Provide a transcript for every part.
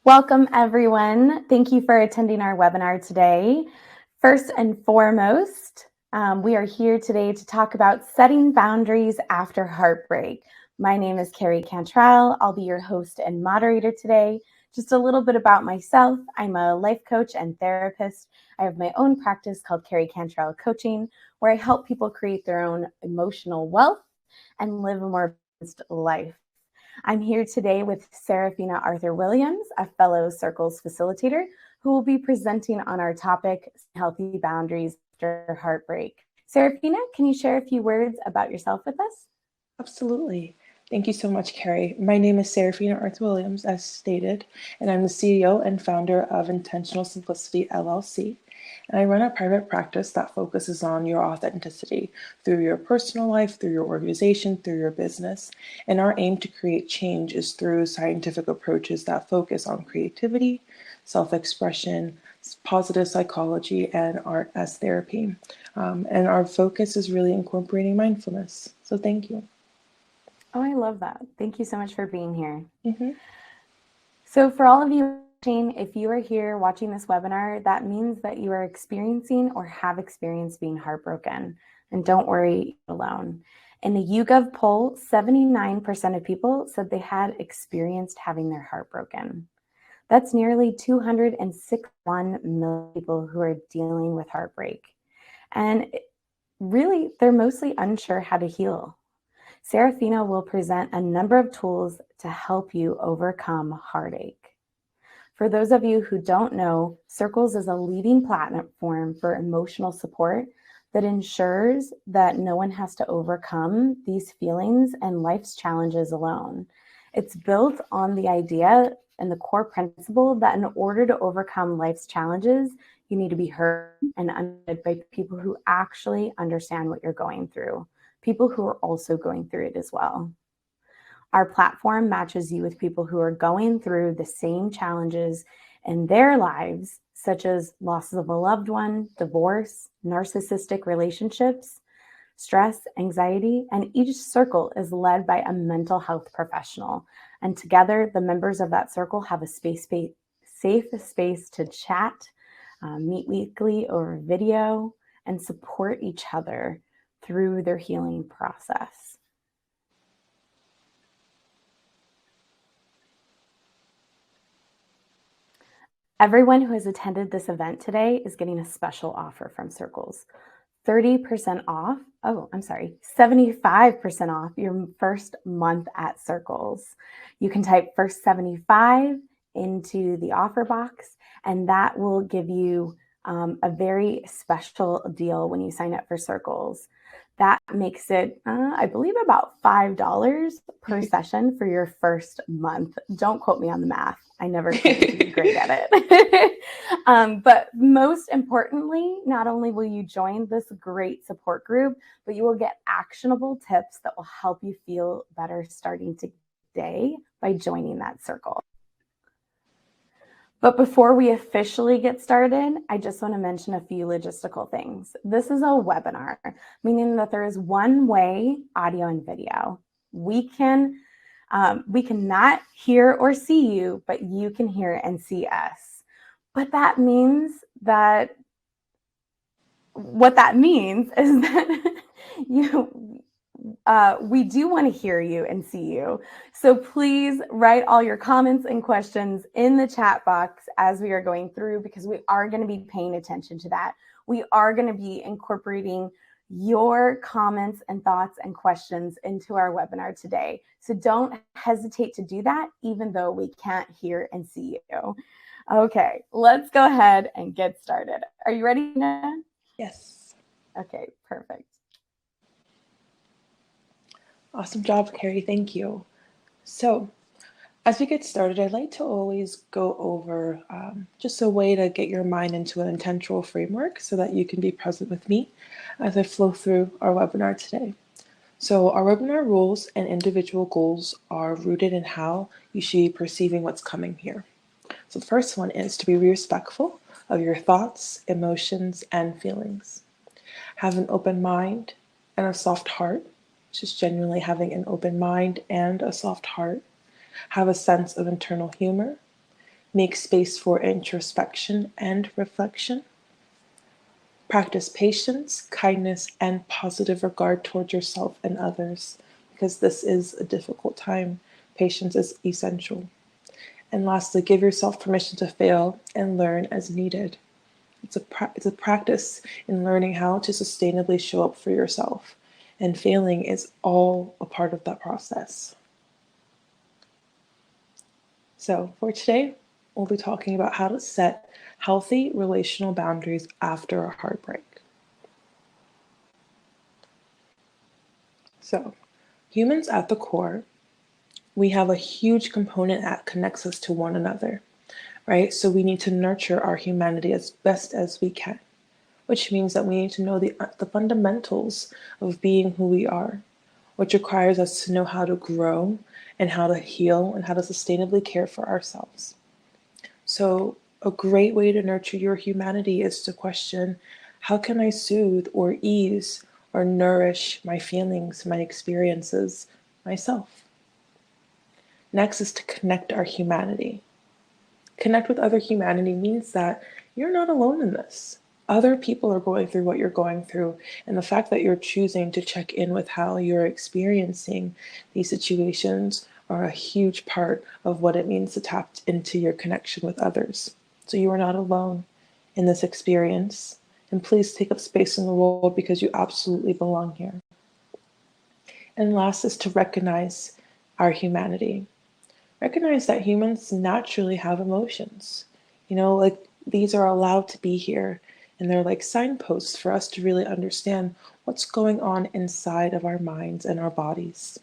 Welcome, everyone. Thank you for attending our webinar today. First and foremost, we are here today to talk about setting boundaries after heartbreak. My name is Carrie Cantrell. I'll be your host and moderator today. Just a little bit about myself. I'm a life coach and therapist. I have my own practice called Carrie Cantrell Coaching, where I help people create their own emotional wealth and live a more balanced life. I'm here today with Serafina Arthur-Williams, a fellow Circles facilitator, who will be presenting on our topic, healthy boundaries after heartbreak. Serafina, can you share a few words about yourself with us? Absolutely. Thank you so much, Carrie. My name is Serafina Arthur-Williams, as stated, and I'm the CEO and founder of Intentional Simplicity, LLC. And I run a private practice that focuses on your authenticity through your personal life, through your organization, through your business. And our aim to create change is through scientific approaches that focus on creativity, self-expression, positive psychology, and art as therapy. And our focus is really incorporating mindfulness. So thank you. Oh, I love that. Thank you so much for being here. Mm-hmm. So for all of you watching, if you are here watching this webinar, that means that you are experiencing or have experienced being heartbroken. And don't worry, you're alone. In a YouGov poll, 79% of people said they had experienced having their heart broken. That's nearly 261 million people who are dealing with heartbreak. And really, they're mostly unsure how to heal. Serafina will present a number of tools to help you overcome heartache. For those of you who don't know, Circles is a leading platform for emotional support that ensures that no one has to overcome these feelings and life's challenges alone. It's built on the idea and the core principle that in order to overcome life's challenges, you need to be heard and understood by people who actually understand what you're going through, people who are also going through it as well. Our platform matches you with people who are going through the same challenges in their lives, such as losses of a loved one, divorce, narcissistic relationships, stress, anxiety, and each circle is led by a mental health professional. And together, the members of that circle have a safe space to chat, meet weekly over video, and support each other through their healing process. Everyone who has attended this event today is getting a special offer from Circles. 30% off, 75% off your first month at Circles. You can type first 75 into the offer box, and that will give you a very special deal when you sign up for Circles. That makes it, I believe, about $5 per session for your first month. Don't quote me on the math. I never claimed to be great at it. But most importantly, not only will you join this great support group, but you will get actionable tips that will help you feel better starting today by joining that circle. But before we officially get started, I just want to mention a few logistical things. This is a webinar, meaning that there is one way audio and video. We cannot hear or see you, but you can hear and see us. What that means is that we do want to hear you and see you. So please write all your comments and questions in the chat box as we are going through, because we are going to be paying attention to that. We are going to be incorporating your comments and thoughts and questions into our webinar today. So don't hesitate to do that, even though we can't hear and see you. Okay, let's go ahead and get started. Are you ready, Nina? Yes. Okay, perfect. Awesome job, Carrie. Thank you. So, as we get started, I'd like to always go over just a way to get your mind into an intentional framework so that you can be present with me as I flow through our webinar today. So, our webinar rules and individual goals are rooted in how you should be perceiving what's coming here. So, the first one is to be respectful of your thoughts, emotions, and feelings. Have an open mind and a soft heart. Just genuinely having an open mind and a soft heart. Have a sense of internal humor. Make space for introspection and reflection. Practice patience, kindness, and positive regard towards yourself and others, because this is a difficult time. Patience is essential. And lastly, give yourself permission to fail and learn as needed. It's a practice in learning how to sustainably show up for yourself. And failing is all a part of that process. So, for today, we'll be talking about how to set healthy relational boundaries after a heartbreak. So, humans at the core, we have a huge component that connects us to one another, right? So, we need to nurture our humanity as best as we can, which means that we need to know the fundamentals of being who we are, which requires us to know how to grow and how to heal and how to sustainably care for ourselves. So, a great way to nurture your humanity is to question, how can I soothe or ease or nourish my feelings, my experiences, myself? Next is to connect our humanity. Connect with other humanity means that you're not alone in this. Other people are going through what you're going through. And the fact that you're choosing to check in with how you're experiencing these situations are a huge part of what it means to tap into your connection with others. So you are not alone in this experience. And please take up space in the world because you absolutely belong here. And last is to recognize our humanity. Recognize that humans naturally have emotions. Like these are allowed to be here, and they're like signposts for us to really understand what's going on inside of our minds and our bodies.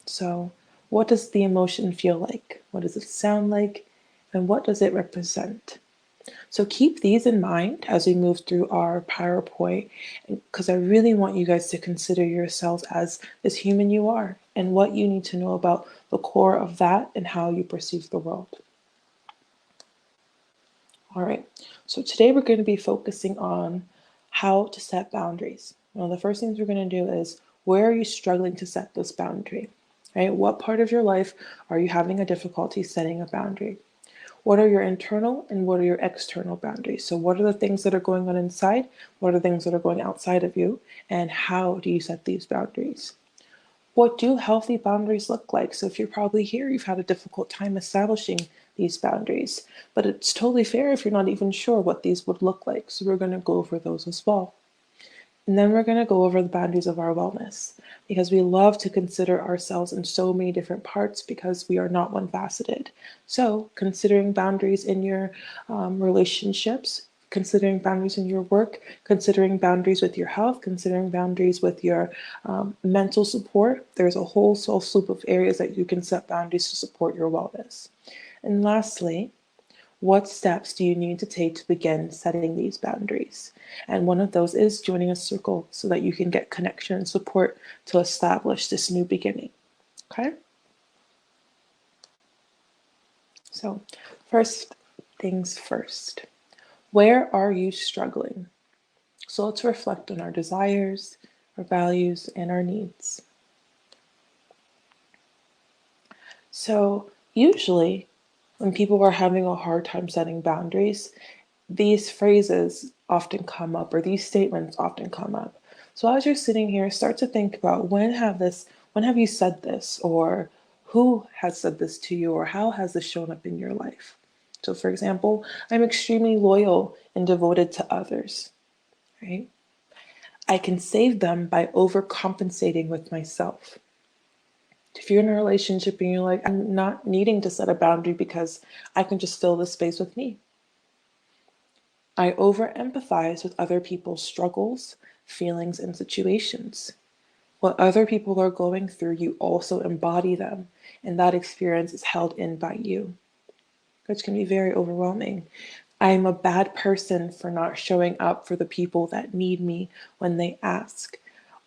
So, what does the emotion feel like? What does it sound like? And what does it represent? So keep these in mind as we move through our PowerPoint, because I really want you guys to consider yourselves as this human you are and what you need to know about the core of that and how you perceive the world. All right, so today we're going to be focusing on how to set boundaries. One of the first things we're going to do is, where are you struggling to set this boundary? Right? What part of your life are you having a difficulty setting a boundary? What are your internal and what are your external boundaries? So, what are the things that are going on inside? What are the things that are going outside of you? And how do you set these boundaries? What do healthy boundaries look like? So, if you're probably here, you've had a difficult time establishing these boundaries, but it's totally fair if you're not even sure what these would look like. So, we're going to go over those as well. And then we're going to go over the boundaries of our wellness, because we love to consider ourselves in so many different parts because we are not one faceted. So, considering boundaries in your relationships, considering boundaries in your work, considering boundaries with your health, considering boundaries with your mental support, there's a whole slew of areas that you can set boundaries to support your wellness. And lastly, what steps do you need to take to begin setting these boundaries? And one of those is joining a circle so that you can get connection and support to establish this new beginning. Okay? So, first things first. Where are you struggling? So, let's reflect on our desires, our values, and our needs. So, usually, when people are having a hard time setting boundaries, these phrases often come up, or these statements often come up. So as you're sitting here, start to think about, when have you said this, or who has said this to you, or how has this shown up in your life? So for example, I'm extremely loyal and devoted to others, right? I can save them by overcompensating with myself. If you're in a relationship and you're like, I'm not needing to set a boundary because I can just fill this space with me. I over empathize with other people's struggles, feelings, and situations. What other people are going through, you also embody them, and that experience is held in by you, which can be very overwhelming. I'm a bad person for not showing up for the people that need me when they ask.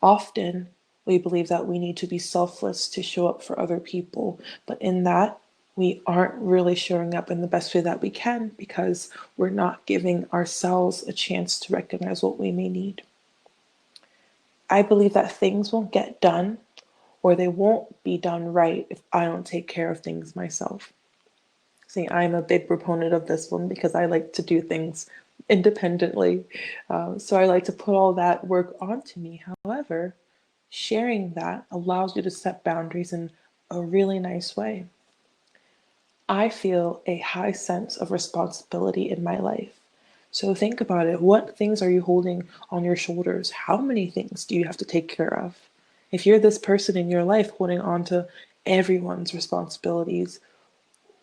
Often, we believe that we need to be selfless to show up for other people, but in that, we aren't really showing up in the best way that we can because we're not giving ourselves a chance to recognize what we may need. I believe that things won't get done or they won't be done right if I don't take care of things myself. See, I'm a big proponent of this one because I like to do things independently. So I like to put all that work onto me. However, sharing that allows you to set boundaries in a really nice way. I feel a high sense of responsibility in my life. So think about it. What things are you holding on your shoulders? How many things do you have to take care of? If you're this person in your life holding on to everyone's responsibilities,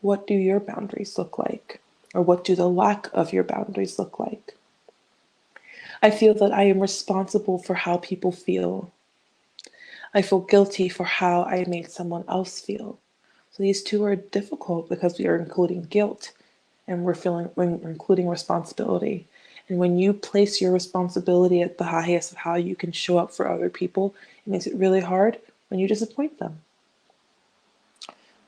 what do your boundaries look like? Or what do the lack of your boundaries look like? I feel that I am responsible for how people feel. I feel guilty for how I made someone else feel. So these two are difficult because we are including guilt and we're including responsibility. And when you place your responsibility at the highest of how you can show up for other people, it makes it really hard when you disappoint them.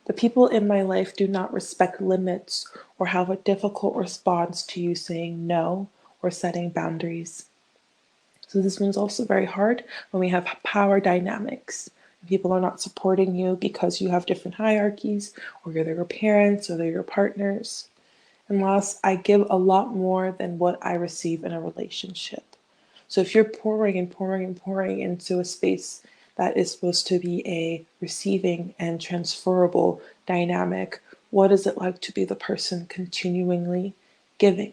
The people in my life do not respect limits or have a difficult response to you saying no or setting boundaries. So this one's also very hard when we have power dynamics. People are not supporting you because you have different hierarchies, or they're your parents, or they're your partners. And last, I give a lot more than what I receive in a relationship. So if you're pouring and pouring and pouring into a space that is supposed to be a receiving and transferable dynamic, what is it like to be the person continually giving?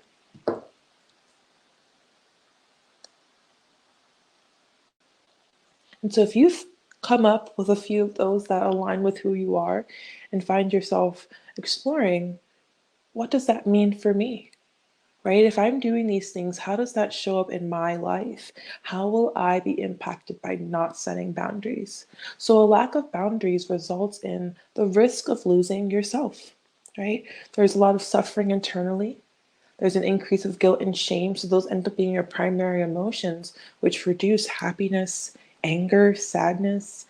And so if you've come up with a few of those that align with who you are and find yourself exploring, what does that mean for me? Right? If I'm doing these things, how does that show up in my life? How will I be impacted by not setting boundaries? So, a lack of boundaries results in the risk of losing yourself, right? There's a lot of suffering internally. There's an increase of guilt and shame. So, those end up being your primary emotions, which reduce happiness, anger, sadness,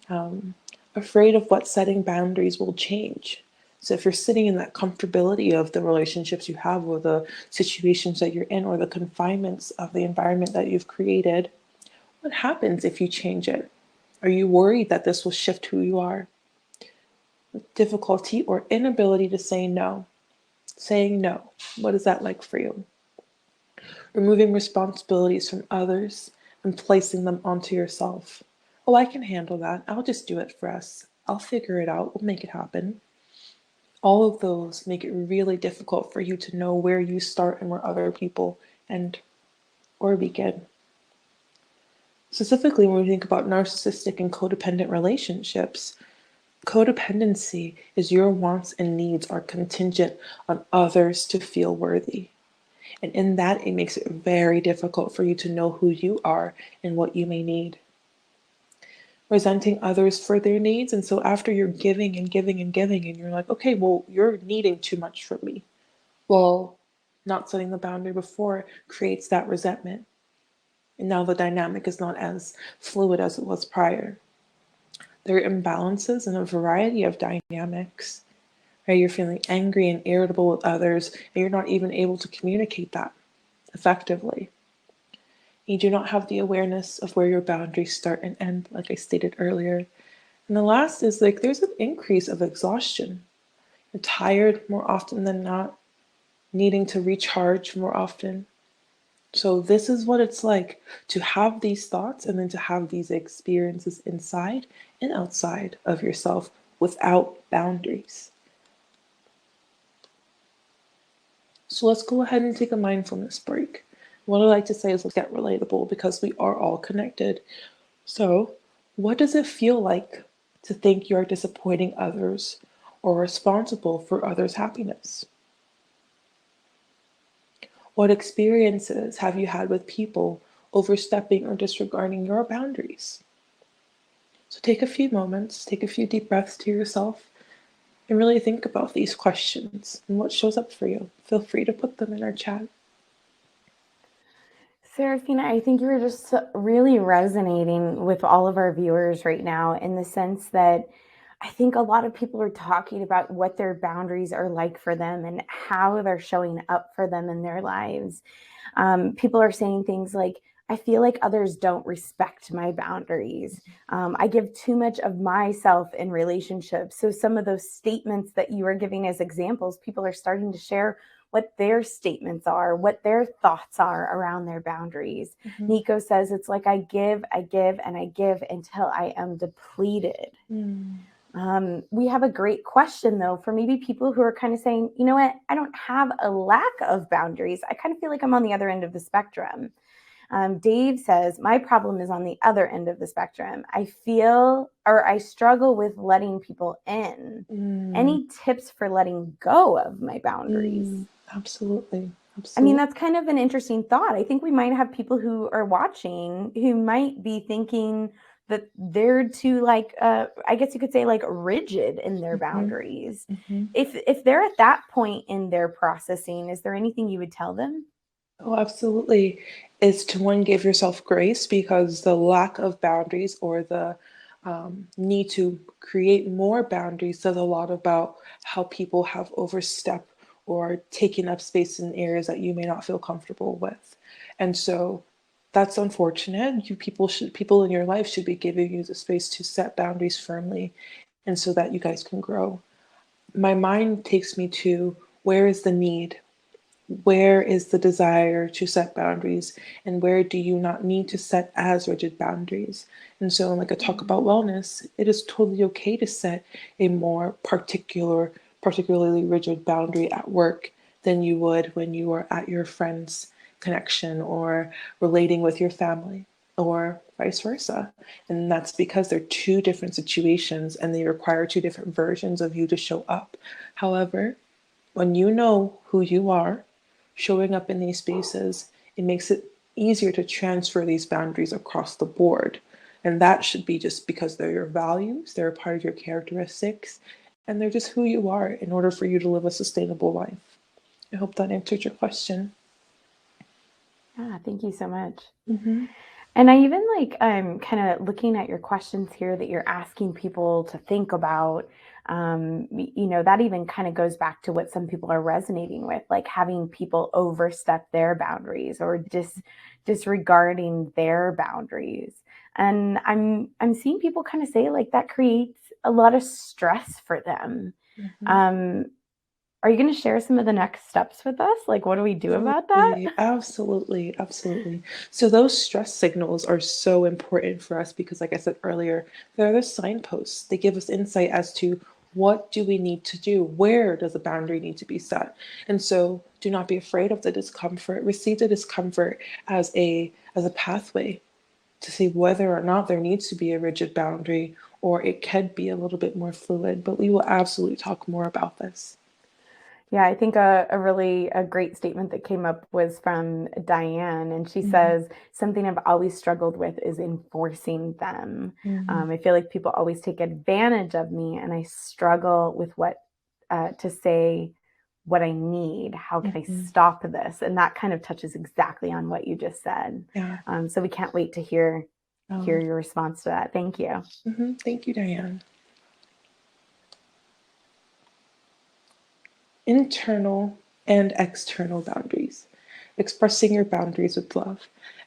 um, afraid of what setting boundaries will change. So if you're sitting in that comfortability of the relationships you have or the situations that you're in or the confinements of the environment that you've created, what happens if you change it? Are you worried that this will shift who you are? Difficulty or inability to say no. Saying no. What is that like for you? Removing responsibilities from others and placing them onto yourself. Oh, I can handle that. I'll just do it for us. I'll figure it out. We'll make it happen. All of those make it really difficult for you to know where you start and where other people end or begin. Specifically, when we think about narcissistic and codependent relationships, codependency is your wants and needs are contingent on others to feel worthy. And in that, it makes it very difficult for you to know who you are and what you may need. Resenting others for their needs. And so after you're giving and giving and giving, and you're like, okay, well, you're needing too much from me. Well, not setting the boundary before creates that resentment. And now the dynamic is not as fluid as it was prior. There are imbalances in a variety of dynamics. Right? You're feeling angry and irritable with others, and you're not even able to communicate that effectively. You do not have the awareness of where your boundaries start and end, like I stated earlier. And the last is like there's an increase of exhaustion. You're tired more often than not, needing to recharge more often. So, this is what it's like to have these thoughts and then to have these experiences inside and outside of yourself without boundaries. So, let's go ahead and take a mindfulness break. What I like to say is let's get relatable because we are all connected. So, what does it feel like to think you're disappointing others or responsible for others' happiness? What experiences have you had with people overstepping or disregarding your boundaries? So take a few moments, take a few deep breaths to yourself, and really think about these questions and what shows up for you. Feel free to put them in our chat. Serafina, I think you're just really resonating with all of our viewers right now in the sense that I think a lot of people are talking about what their boundaries are like for them and how they're showing up for them in their lives. People are saying things like, I feel like others don't respect my boundaries. I give too much of myself in relationships. So, some of those statements that you are giving as examples, people are starting to share what their statements are, what their thoughts are around their boundaries. Mm-hmm. Nico says it's like I give, and I give until I am depleted. Mm. We have a great question though for maybe people who are kind of saying, you know what, I don't have a lack of boundaries. I kind of feel like I'm on the other end of the spectrum. Dave says, my problem is on the other end of the spectrum. I struggle with letting people in. Mm. Any tips for letting go of my boundaries? Mm. Absolutely. I mean, Absolutely. that's kind of an interesting thought. I think we might have people who are watching who might be thinking that they're too, like, I guess you could say, like, rigid in their Mm-hmm. boundaries. Mm-hmm. If they're at that point in their processing, is there anything you would tell them? Oh, absolutely. Is to one, give yourself grace because the lack of boundaries or the need to create more boundaries says a lot about how people have overstepped or taken up space in areas that you may not feel comfortable with. And so that's unfortunate. People in your life should be giving you the space to set boundaries firmly and so that you guys can grow. My mind takes me to where is the need? Where is the desire to set boundaries, and where do you not need to set as rigid boundaries? And so, like I talk about wellness, it is totally okay to set a more particularly rigid boundary at work than you would when you are at your friend's connection or relating with your family, or vice versa. And that's because they're two different situations and they require two different versions of you to show up. However, when you know who you are, showing up in these spaces, it makes it easier to transfer these boundaries across the board. And that should be just because they're your values, they're a part of your characteristics, and they're just who you are in order for you to live a sustainable life. I hope that answered your question. Ah, thank you so much. Mm-hmm. And I even like kind of looking at your questions here that you're asking people to think about. That even kind of goes back to what some people are resonating with, like having people overstep their boundaries or disregarding their boundaries. And I'm seeing people kind of say like that creates a lot of stress for them. Mm-hmm. Um, are you going to share some of the next steps with us? Like, what do we do about that? Absolutely, absolutely, absolutely. So those stress signals are so important for us because, like I said earlier, they're the signposts. They give us insight as to what do we need to do? Where does a boundary need to be set? And so do not be afraid of the discomfort. Receive the discomfort as a pathway to see whether or not there needs to be a rigid boundary or it can be a little bit more fluid. But we will absolutely talk more about this. Yeah, I think a really a great statement that came up was from Diane, and she Mm-hmm. says something I've always struggled with is enforcing them. Mm-hmm. I feel like people always take advantage of me, and I struggle with what to say what I need. How can I Mm-hmm. stop this? And that kind of touches exactly on what you just said. Yeah. So we can't wait to hear Oh. your response to that. Thank you. Thank you, Diane. Internal and external boundaries. Expressing your boundaries with love.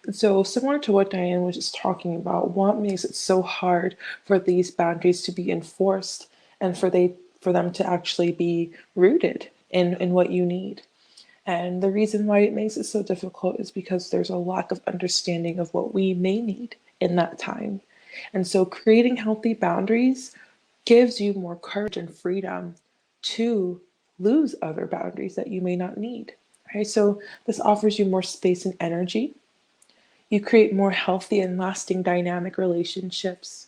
And so, similar to what Diane was just talking about, what makes it so hard for these boundaries to be enforced and for them to actually be rooted in what you need? And the reason why it makes it so difficult is because there's a lack of understanding of what we may need in that time. And so creating healthy boundaries gives you more courage and freedom to lose other boundaries that you may not need. Right? So this offers you more space and energy. You create more healthy and lasting dynamic relationships.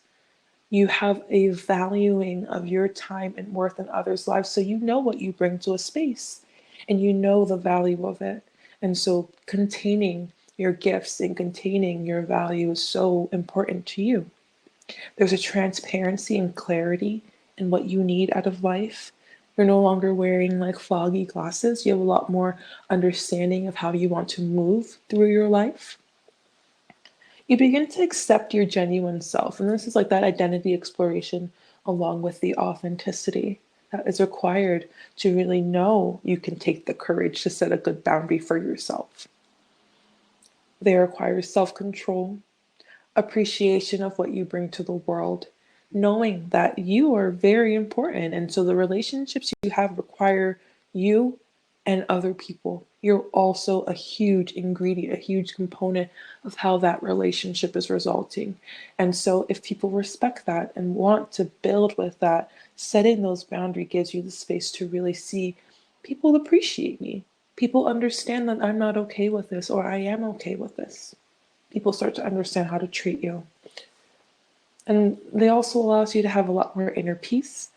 You have a valuing of your time and worth in others' lives. So you know what you bring to a space and you know the value of it. And so containing your gifts and containing your value is so important to you. There's a transparency and clarity in what you need out of life. You're no longer wearing like foggy glasses. You have a lot more understanding of how you want to move through your life. You begin to accept your genuine self. And this is like that identity exploration along with the authenticity that is required to really know you can take the courage to set a good boundary for yourself. They require self-control, appreciation of what you bring to the world, knowing that you are very important. And so the relationships you have require you and other people. You're also a huge ingredient, a huge component of how that relationship is resulting. And so if people respect that and want to build with that, setting those boundaries gives you the space to really see people appreciate me. People understand that I'm not okay with this or I am okay with this. People start to understand how to treat you. And they also allows you to have a lot more inner peace.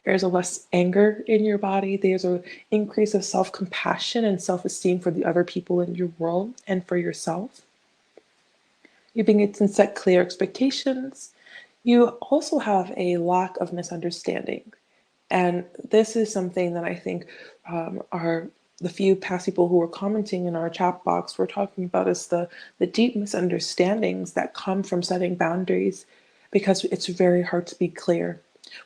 There's a less anger in your body. There's an increase of self-compassion and self-esteem for the other people in your world and for yourself. You begin to set clear expectations. You also have a lack of misunderstanding. And this is something that I think are the few past people who were commenting in our chat box were talking about is the deep misunderstandings that come from setting boundaries because it's very hard to be clear.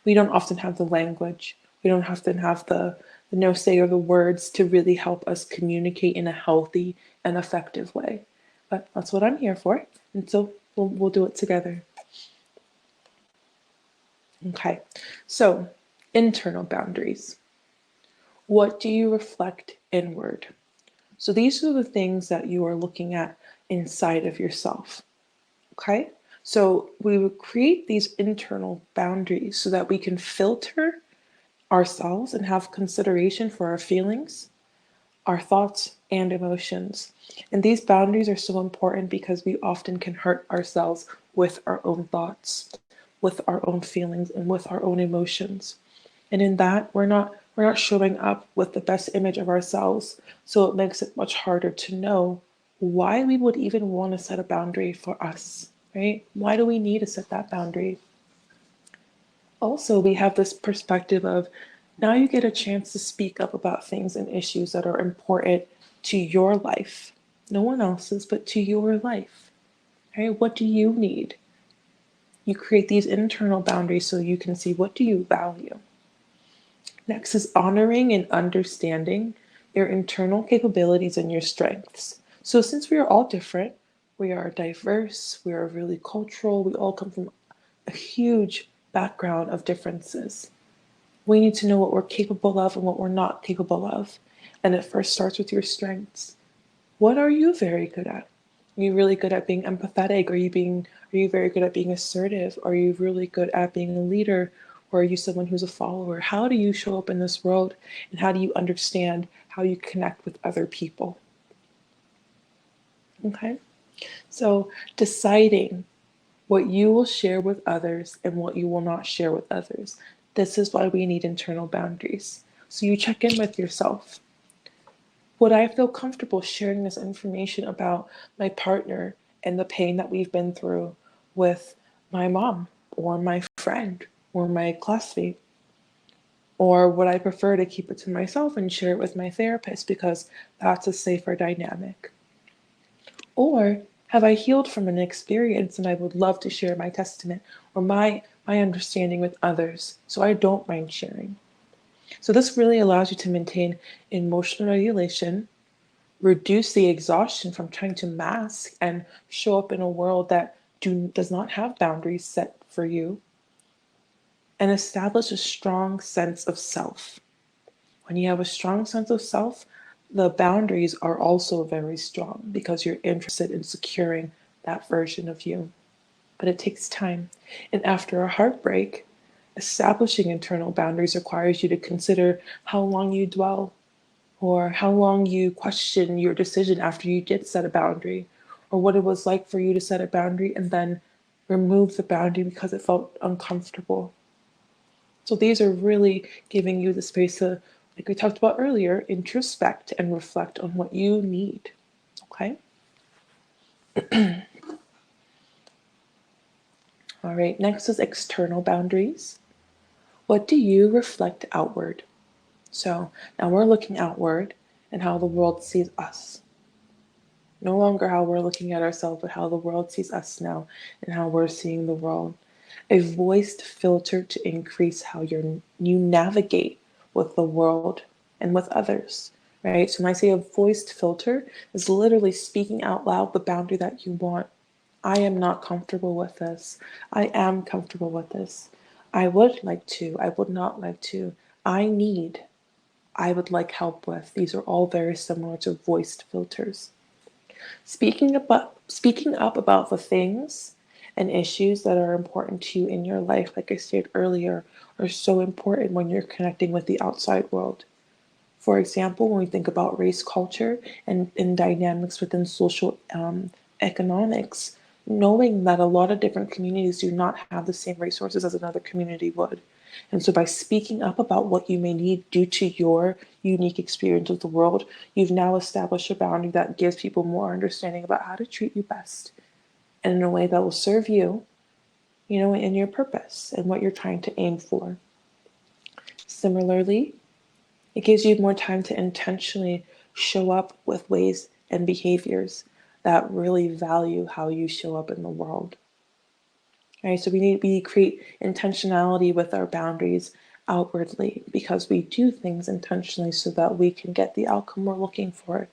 We don't often have the language. We don't often have the no say or the words to really help us communicate in a healthy and effective way. But that's what I'm here for. And so we'll do it together. Okay, so internal boundaries. What do you reflect inward? So these are the things that you are looking at inside of yourself. Okay, so we would create these internal boundaries so that we can filter ourselves and have consideration for our feelings, our thoughts, and emotions. And these boundaries are so important because we often can hurt ourselves with our own thoughts, with our own feelings, and with our own emotions. And in that, we're not showing up with the best image of ourselves. So it makes it much harder to know why we would even want to set a boundary for us, right? Why do we need to set that boundary? Also, we have this perspective of now you get a chance to speak up about things and issues that are important to your life. No one else's, but to your life. Right? What do you need? You create these internal boundaries so you can see what do you value. Next is honoring and understanding your internal capabilities and your strengths. So since we are all different, we are diverse, we are really cultural, we all come from a huge background of differences. We need to know what we're capable of and what we're not capable of. And it first starts with your strengths. What are you very good at? Are you really good at being empathetic? Are you very good at being assertive? Are you really good at being a leader? Or are you someone who's a follower? How do you show up in this world? And how do you understand how you connect with other people? Okay. So deciding what you will share with others and what you will not share with others. This is why we need internal boundaries. So you check in with yourself. Would I feel comfortable sharing this information about my partner and the pain that we've been through with my mom or my friend or my classmate? Or would I prefer to keep it to myself and share it with my therapist because that's a safer dynamic? Or have I healed from an experience and I would love to share my testament or my understanding with others, so I don't mind sharing. So this really allows you to maintain emotional regulation, reduce the exhaustion from trying to mask and show up in a world that does not have boundaries set for you, and establish a strong sense of self. When you have a strong sense of self, the boundaries are also very strong because you're interested in securing that version of you. But it takes time. And after a heartbreak, establishing internal boundaries requires you to consider how long you dwell or how long you question your decision after you did set a boundary, or what it was like for you to set a boundary and then remove the boundary because it felt uncomfortable. So these are really giving you the space to, like we talked about earlier, introspect and reflect on what you need. Okay. All right. Next is external boundaries. What do you reflect outward? So now we're looking outward and how the world sees us. No longer how we're looking at ourselves, but how the world sees us now and how we're seeing the world. A voiced filter to increase how you navigate with the world and with others. right? So when I say a voiced filter, is literally speaking out loud the boundary that you want. I am not comfortable with this. I am comfortable with this. I would like to. I would not like to. I need. I would like help with. These are all very similar to voiced filters. Speaking up about the things and issues that are important to you in your life, like I said earlier, are so important when you're connecting with the outside world. For example, when we think about race culture and dynamics within social economics, knowing that a lot of different communities do not have the same resources as another community would. And so, by speaking up about what you may need due to your unique experience with the world, you've now established a boundary that gives people more understanding about how to treat you best and in a way that will serve you, in your purpose and what you're trying to aim for. Similarly, it gives you more time to intentionally show up with ways and behaviors that really value how you show up in the world. Right? So we create intentionality with our boundaries outwardly because we do things intentionally so that we can get the outcome we're looking for.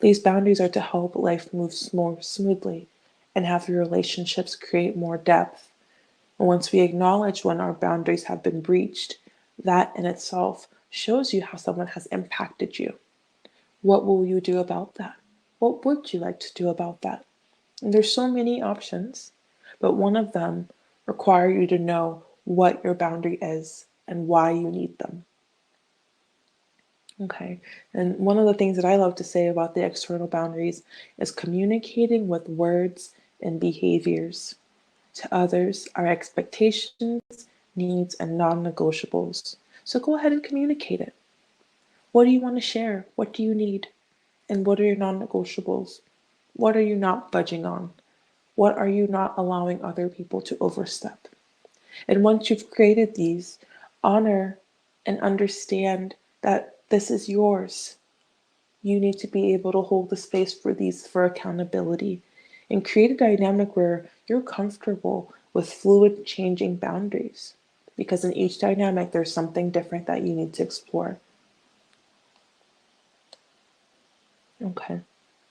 These boundaries are to help life move more smoothly and have your relationships create more depth. And once we acknowledge when our boundaries have been breached, that in itself shows you how someone has impacted you. What will you do about that? What would you like to do about that? And there's so many options, but one of them require you to know what your boundary is and why you need them. Okay. And one of the things that I love to say about the external boundaries is communicating with words and behaviors to others our expectations, needs, and non negotiables. So go ahead and communicate it. What do you want to share? What do you need? And what are your non negotiables? What are you not budging on? What are you not allowing other people to overstep? And once you've created these, honor and understand that this is yours. You need to be able to hold the space for these for accountability and create a dynamic where you're comfortable with fluid changing boundaries. Because in each dynamic, there's something different that you need to explore. Okay,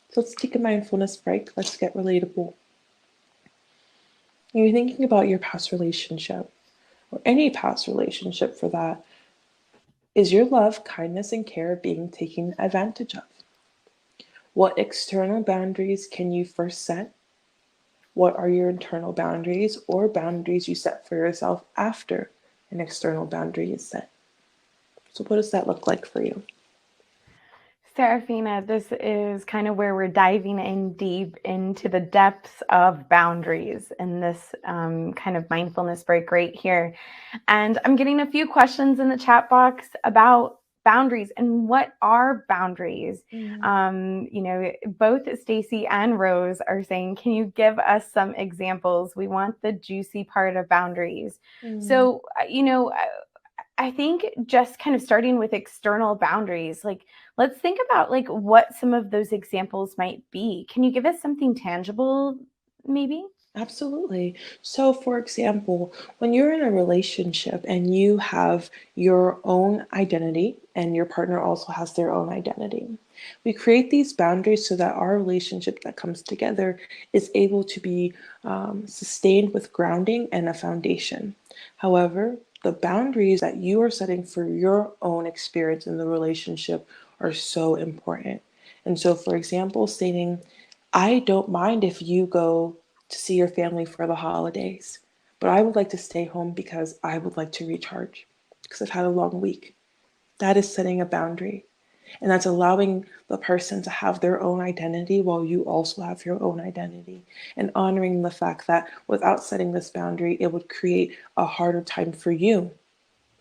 so let's take a mindfulness break. Let's get relatable. When you're thinking about your past relationship, or any past relationship for that, is your love, kindness, and care being taken advantage of? What external boundaries can you first set? What are your internal boundaries or boundaries you set for yourself after an external boundary is set? So, what does that look like for you? Serafina, this is kind of where we're diving in deep into the depths of boundaries in this kind of mindfulness break right here. And I'm getting a few questions in the chat box about boundaries and what are boundaries. Mm, Both Stacy and Rose are saying, can you give us some examples? We want the juicy part of boundaries. mm. So, I think just kind of starting with external boundaries, like let's think about like what some of those examples might be. Can you give us something tangible, maybe? Absolutely. So, for example, when you're in a relationship and you have your own identity and your partner also has their own identity, we create these boundaries so that our relationship that comes together is able to be sustained with grounding and a foundation. However, the boundaries that you are setting for your own experience in the relationship are so important. And so, for example, stating, I don't mind if you go to see your family for the holidays, but I would like to stay home because I would like to recharge because I've had a long week. That is setting a boundary. And that's allowing the person to have their own identity while you also have your own identity. And honoring the fact that without setting this boundary, it would create a harder time for you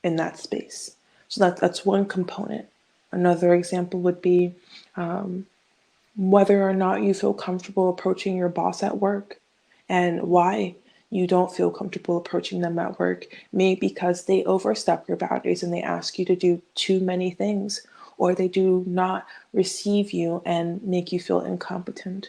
in that space. So that's one component. Another example would be whether or not you feel comfortable approaching your boss at work and why you don't feel comfortable approaching them at work. Maybe because they overstep your boundaries and they ask you to do too many things, or they do not receive you and make you feel incompetent,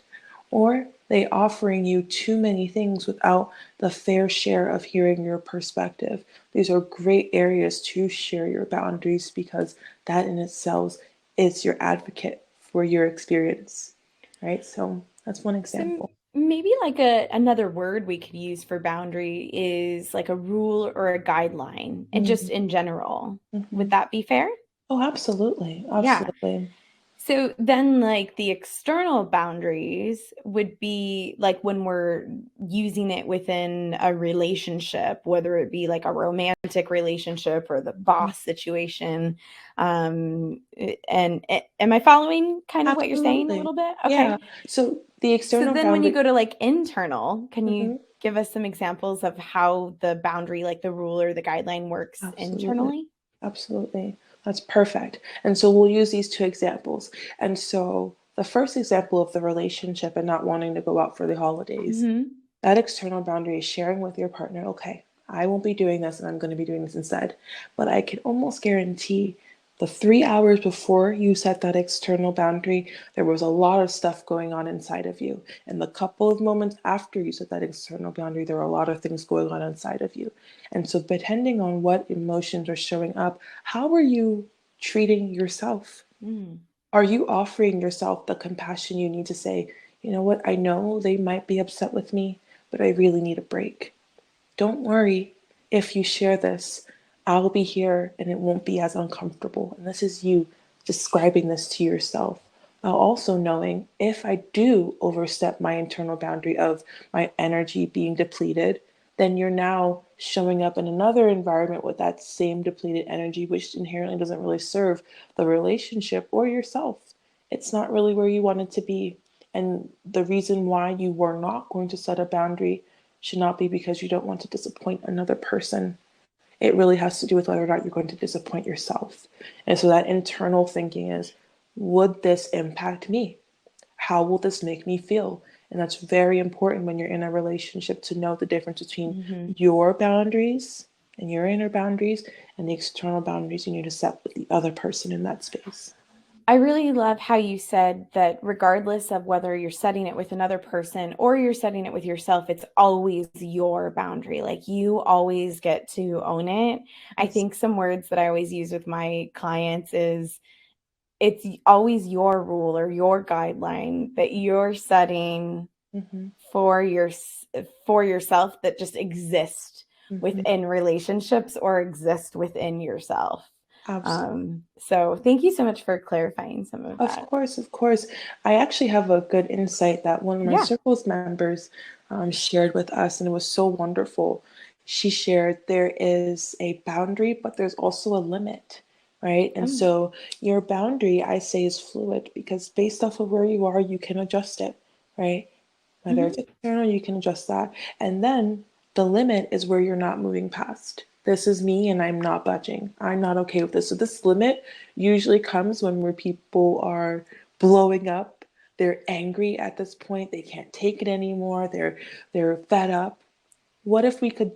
or they offering you too many things without the fair share of hearing your perspective. These are great areas to share your boundaries because that in itself is your advocate for your experience, right? So that's one So example. maybe like another word we could use for boundary is like a rule or a guideline, and just Mm-hmm. in general. Would Mm-hmm. that be fair? Oh, absolutely. Yeah. Absolutely. So then, like, the external boundaries would be like when we're using it within a relationship, whether it be like a romantic relationship or the Mhm. boss situation. Am I following kind of what you're saying a Absolutely. little bit? Yeah. Okay. So the So external then when you boundary. go to like internal, can you Mhm. give us some examples of how the boundary, like the rule or the guideline, works Absolutely. internally? Absolutely. That's perfect. And so we'll use these two examples. And so the first example of the relationship and not wanting to go out for the holidays, Hmm. that external boundary is sharing with your partner, okay, I won't be doing this and I'm going to be doing this instead. But I can almost guarantee the 3 hours before you set that external boundary, there was a lot of stuff going on inside of you. And the couple of moments after you set that external boundary, there were a lot of things going on inside of you. And so, depending on what emotions are showing up, how are you treating yourself? Mm. Are you offering yourself the compassion you need to say, you know what, I know they might be upset with me, but I really need a break. Don't worry if you share this. I'll be here and it won't be as uncomfortable. And this is you describing this to yourself. While also knowing if I do overstep my internal boundary of my energy being depleted, then you're now showing up in another environment with that same depleted energy, which inherently doesn't really serve the relationship or yourself. It's not really where you want it to be. And the reason why you were not going to set a boundary should not be because you don't want to disappoint another person. It really has to do with whether or not you're going to disappoint yourself. And so that internal thinking is, would this impact me? How will this make me feel? And that's very important when you're in a relationship to know the difference between Hmm. your boundaries and your inner boundaries and the external boundaries you need to set with the other person in that space. I really love how you said that regardless of whether you're setting it with another person or you're setting it with yourself, it's always your boundary. Like you always get to own it. I Yes. think some words that I always use with my clients is it's always your rule or your guideline that you're setting Mm-hmm. for your for yourself that just exist Mm-hmm. within relationships or exist within yourself. Absolutely. So thank you so much for clarifying some of Of that. course, of course. I actually have a good insight that one of my Yeah. circles members shared with us, and it was so wonderful. She shared there is a boundary, but there's also a limit, right? And Um, so your boundary, I say, is fluid because based off of where you are, you can adjust it, right? Whether it's mhm. external, you can adjust that. And then the limit is where you're not moving past. This is me and I'm not budging. I'm not okay with this. So this limit usually comes when where people are blowing up. They're angry at this point. They can't take it anymore. They're fed up. What if we could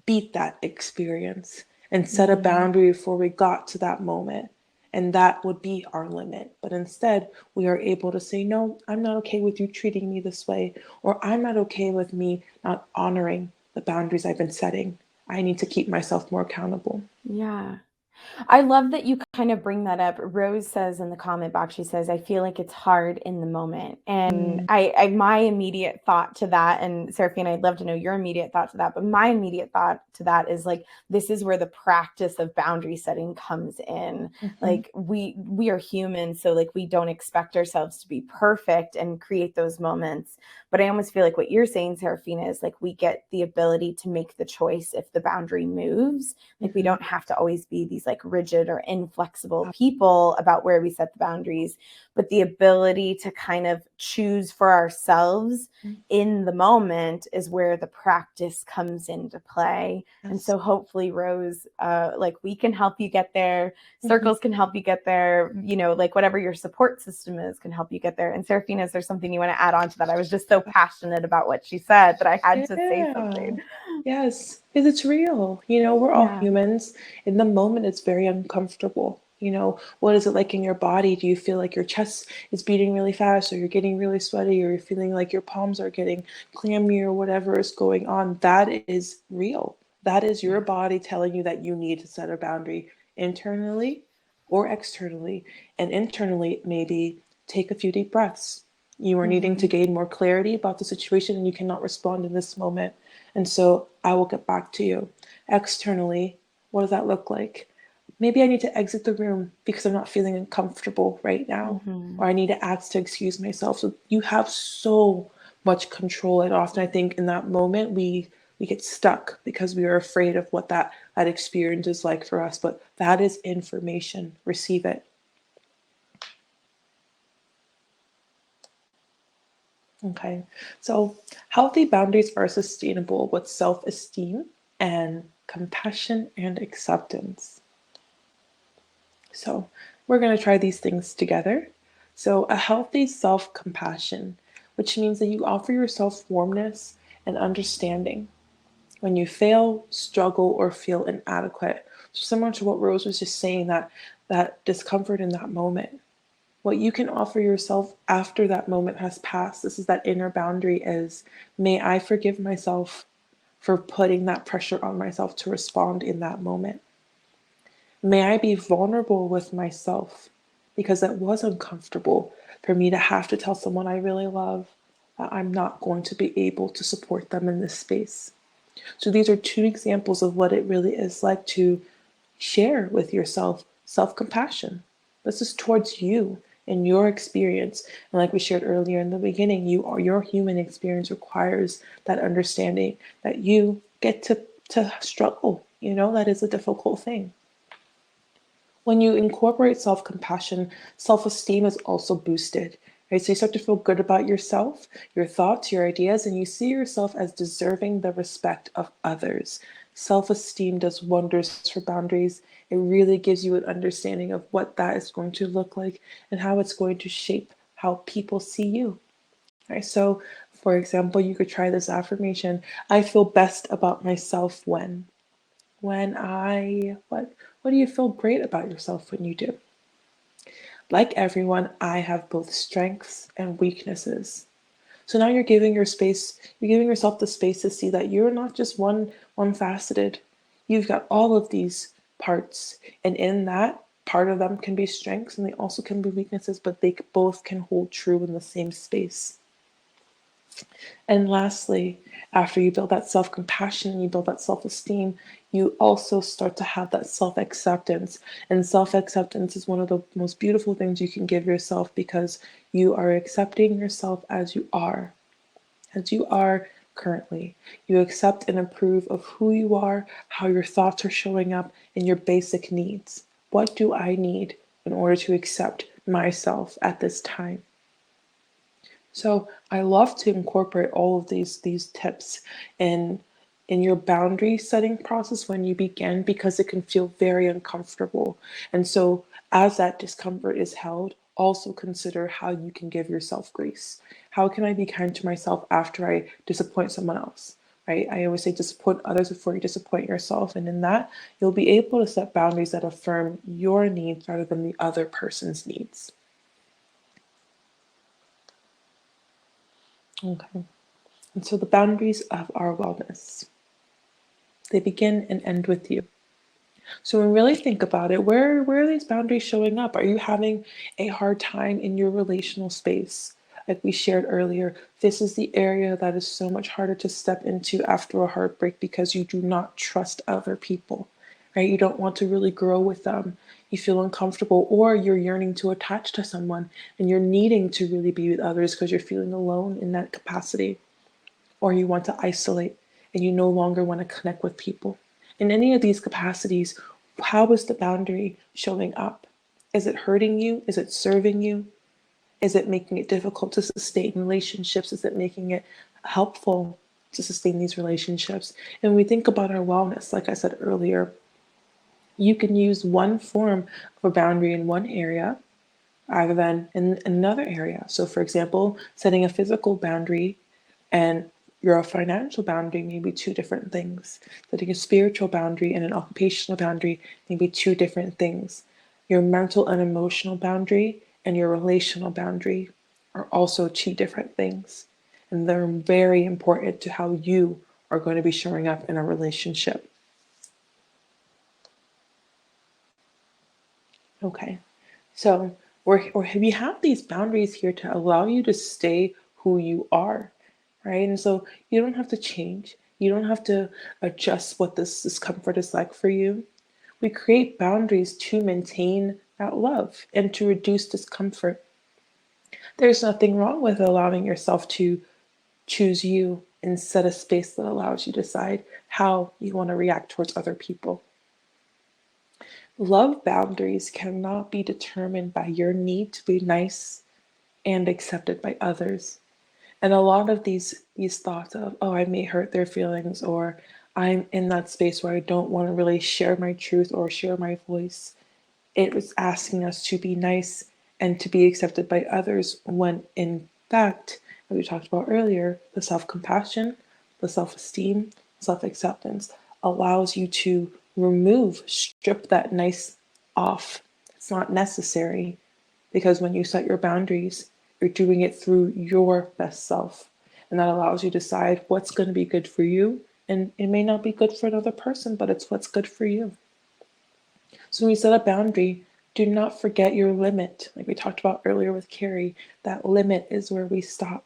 beat that experience and set a Mm, boundary before we got to that moment? And that would be our limit. But instead, we are able to say, no, I'm not okay with you treating me this way, or I'm not okay with me not honoring the boundaries I've been setting. I need to keep myself more accountable. yeah. I love that you kind of bring that up. Rose says in the comment box, she says, I feel like it's hard in the moment. And Mm, my immediate thought to that, and Seraphine, I'd love to know your immediate thought to that, but my immediate thought to that is like, this is where the practice of boundary setting comes in. mhm, Like we are human, so like we don't expect ourselves to be perfect and create those moments. But I almost feel like what you're saying, Seraphina, is like we get the ability to make the choice if the boundary moves. Like we mhm. don't have to always be these like rigid or inflexible people about where we set the boundaries, but the ability to kind of choose for ourselves Mhm. in the moment is where the practice comes into play. And Yes. so hopefully, Rose, like we can help you get there. Mhm. Circles can help you get there. You know, like whatever your support system is can help you get there. And Seraphina, is there something you want to add on to that? I was just so passionate about what she said that I had to say Yeah. something. Yes, because it's real. We're all Yeah. humans. In the moment, it's very uncomfortable. What is it like in your body? Do you feel like your chest is beating really fast, or you're getting really sweaty, or you're feeling like your palms are getting clammy, or whatever is going on? That is real. That is your Yeah. body telling you that you need to set a boundary internally or externally. And internally, maybe take a few deep breaths. You are needing to Mm-hmm. gain more clarity about the situation and you cannot respond in this moment. And so I will get back to you. Externally, what does that look like? Maybe I need to exit the room because I'm not feeling uncomfortable right now, Mm-hmm. or I need to ask to excuse myself. So you have so much control, and often I think in that moment we get stuck because we are afraid of what that experience is like for us. But that is information. Receive it. Okay. So healthy boundaries are sustainable with self-esteem and compassion and acceptance. So we're going to try these things together. So a healthy self-compassion, which means that you offer yourself warmness and understanding when you fail, struggle, or feel inadequate. So similar to what Rose was just saying, that discomfort in that moment. What you can offer yourself after that moment has passed, this is that inner boundary, is may I forgive myself for putting that pressure on myself to respond in that moment. May I be vulnerable with myself because it was uncomfortable for me to have to tell someone I really love that I'm not going to be able to support them in this space. So these are two examples of what it really is like to share with yourself self-compassion. This is towards you and your experience. And like we shared earlier in the beginning, your human experience requires that understanding that you get to struggle. That is a difficult thing. When you incorporate self-compassion, self-esteem is also boosted. Right? So you start to feel good about yourself, your thoughts, your ideas, and you see yourself as deserving the respect of others. Self-esteem does wonders for boundaries. It really gives you an understanding of what that is going to look like and how it's going to shape how people see you. Right? So, for example, you could try this affirmation: I feel best about myself when I what do you feel great about yourself when you do? Like everyone, I have both strengths and weaknesses. So now you're giving yourself the space to see that you're not just one faceted. You've got all of these parts, and in that, part of them can be strengths and they also can be weaknesses, but they both can hold true in the same space. And lastly, after you build that self compassion and you build that self esteem, you also start to have that self acceptance. And self acceptance is one of the most beautiful things you can give yourself because you are accepting yourself as you are currently. You accept and approve of who you are, how your thoughts are showing up, and your basic needs. What do I need in order to accept myself at this time? So I love to incorporate all of these tips in your boundary setting process when you begin because it can feel very uncomfortable. And so as that discomfort is held, also consider how you can give yourself grace. How can I be kind to myself after I disappoint someone else? Right? I always say disappoint others before you disappoint yourself. And in that, you'll be able to set boundaries that affirm your needs rather than the other person's needs. Okay. And so the boundaries of our wellness, they begin and end with you. So when we really think about it, where are these boundaries showing up? Are you having a hard time in your relational space? Like we shared earlier, this is the area that is so much harder to step into after a heartbreak because you do not trust other people, right? You don't want to really grow with them. You feel uncomfortable, or you're yearning to attach to someone and you're needing to really be with others because you're feeling alone in that capacity, or you want to isolate and you no longer want to connect with people. In any of these capacities, how is the boundary showing up? Is it hurting you? Is it serving you? Is it making it difficult to sustain relationships? Is it making it helpful to sustain these relationships? And when we think about our wellness, like I said earlier, you can use one form of a boundary in one area rather than in another area. So, for example, setting a physical boundary and your financial boundary may be two different things. Setting a spiritual boundary and an occupational boundary may be two different things. Your mental and emotional boundary and your relational boundary are also two different things. And they're very important to how you are going to be showing up in a relationship. Okay. So we have these boundaries here to allow you to stay who you are, right? And so you don't have to change. You don't have to adjust what this discomfort is like for you. We create boundaries to maintain that love and to reduce discomfort. There's nothing wrong with allowing yourself to choose you and set a space that allows you to decide how you want to react towards other people. Love boundaries cannot be determined by your need to be nice and accepted by others. And a lot of these thoughts of, oh, I may hurt their feelings, or I'm in that space where I don't want to really share my truth or share my voice. It was asking us to be nice and to be accepted by others when in fact, as we talked about earlier, the self-compassion, the self-esteem, self-acceptance allows you to strip that nice off. It's not necessary because when you set your boundaries, you're doing it through your best self. And that allows you to decide what's going to be good for you. And it may not be good for another person, but it's what's good for you. So when you set a boundary, do not forget your limit. Like we talked about earlier with Carrie, that limit is where we stop.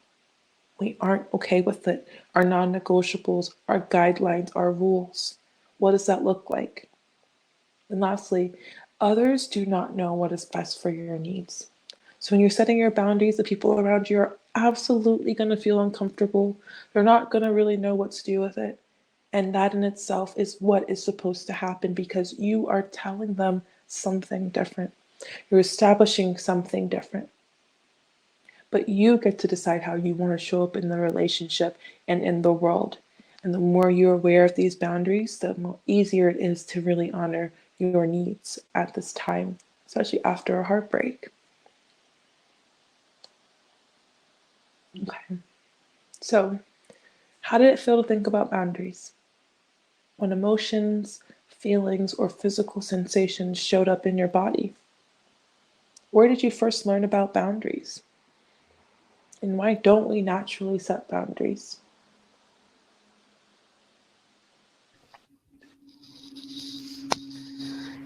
We aren't okay with it. Our non negotiables, our guidelines, our rules. What does that look like? And lastly, others do not know what is best for your needs. So when you're setting your boundaries, the people around you are absolutely going to feel uncomfortable. They're not going to really know what to do with it. And that in itself is what is supposed to happen because you are telling them something different. You're establishing something different. But you get to decide how you want to show up in the relationship and in the world. And the more you're aware of these boundaries, the more easier it is to really honor your needs at this time, especially after a heartbreak. Okay. So, how did it feel to think about boundaries? When emotions, feelings, or physical sensations showed up in your body? Where did you first learn about boundaries? And why don't we naturally set boundaries?